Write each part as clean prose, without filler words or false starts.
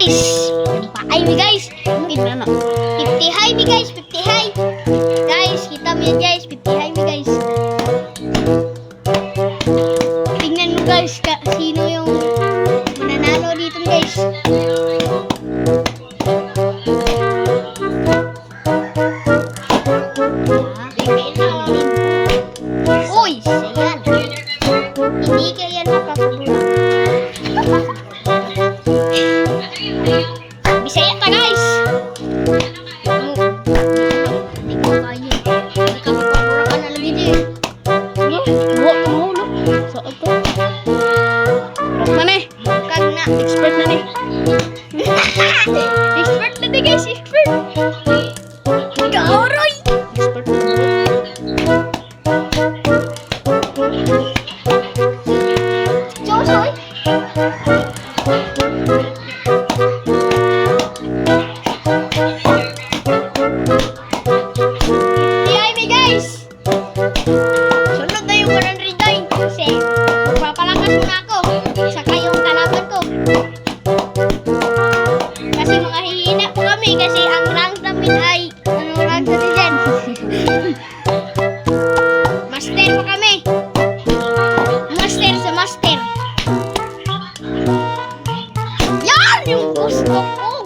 Ay mi guys, 50 high mi guys, 50 high. Guys, kita mo yan guys, 50 high mi guys. Tingnan mo guys, sino yung mananalo dito guys. Uy, sayan. Hindi kaya nakakabula. Bisaya ta guys. Hindi ko kaya. Hindi kami paburakan na lagi di. Buwa ka mo, no? Saan to? Rock na ni. Kag na. Expert na ni. Expert na di guys, expert. Kaoroy. Expert na ni. Chosoy. Iyay mi guys. Sunod na yung 100 guys. Kasi magpapalakas muna ako. Saka yung kalaban ko. Kasi mga hihina po kami. Kasi ang rank namin ay ano rank natin dyan? Master po kami. Master sa master. Yan yung gusto ko.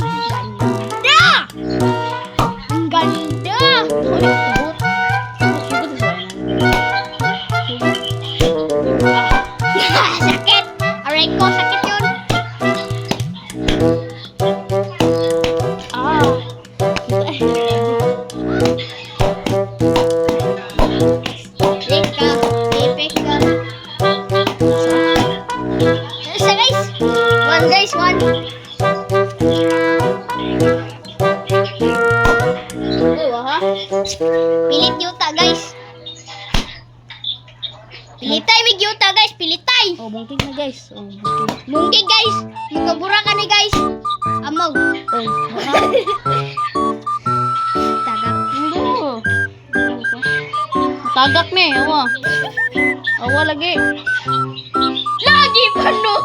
Ganda! Ang ganda! Sakit! Aray ko, sakit yun. Teka, teka. Isa guys. One guys, one. Pilit yuta guys. Pilitay mig yuta guys, pilitay. Oh, bungkig na guys. Oh, bungkig. Mungkin guys, magkabura ka ni guys. Amaw. Oh, Tagak. Ano? Tagak ni, awa. Awa lagi. Lagi pa no.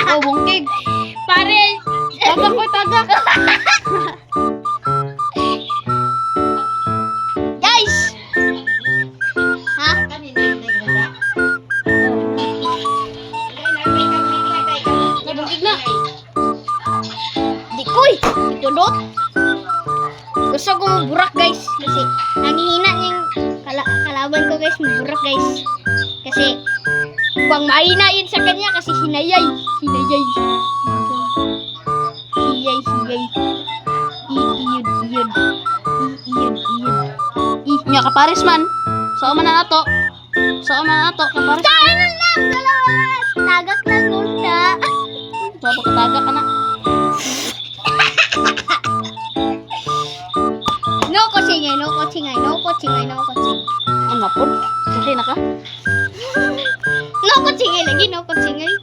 Oh, bungkig. Pare. Tagak ko, tagak. Guys. Ha? Bungkig na. Dikoy. Dikudot. Gusto ko maburak guys. Kasi nanghihina yung kalaban ko guys. Maburak guys. Kasi pang mahina yun sa kanya. Kasi hinayay. Hinayay. Hiyay, hiyay. Iyod, iyod. Iyod, iyod. Nya kapares man. Saan man na nato? Saan man na nato? Kapares. Kain na lang! Dalawa! Tagak na gunda. Saan ka tagak ka na? No coaching ay, no coaching ay, no coaching ay, no coaching. Ano po? Okay na ka? No coaching ay lagi, no coaching ay.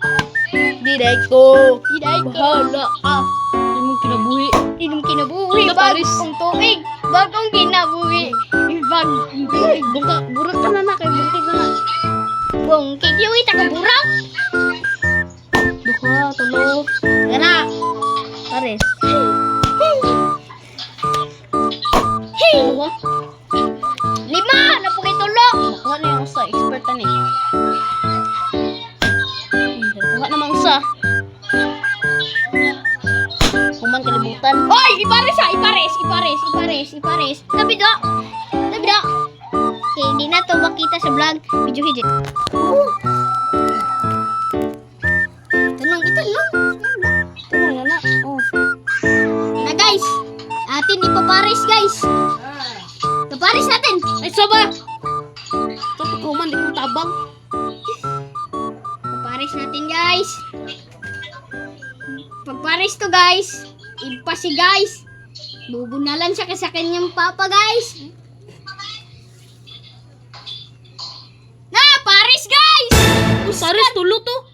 Direkto. Direkto. Bahala ka. Hindi mo kinabuhi. Inom kinabuhi. Kaparis. Bagong tuig. Bagong kinabuhi. Ibang tuig. Burak ka na na. Kay bungkig na na. Bong, kikiwi tagaburang. Duha, tulo. Gana. Pares. Hey! Dalawa. 5! Napukay tulo. Nakuha na yung usa. Expert na ni. Nakuha namang usa. Human kalibutan. Hoy! Ipares ha! Ipares! Ipares! Ipares! Ipares! Tabi do! Tabi do! Okay, hindi na to makita sa vlog. Video hijit. Tanong, itanong. Ito na na. Oh. Na guys, atin ipapares guys. Ipapares natin. Ay, saba! Ito pagkuman. Di ko tabang. Ipapares natin guys. Pagpares to guys. Ipa si guys. Bubunalan siya kasi sa kanyang papa guys. Na, pares guys! Pares, tulo to.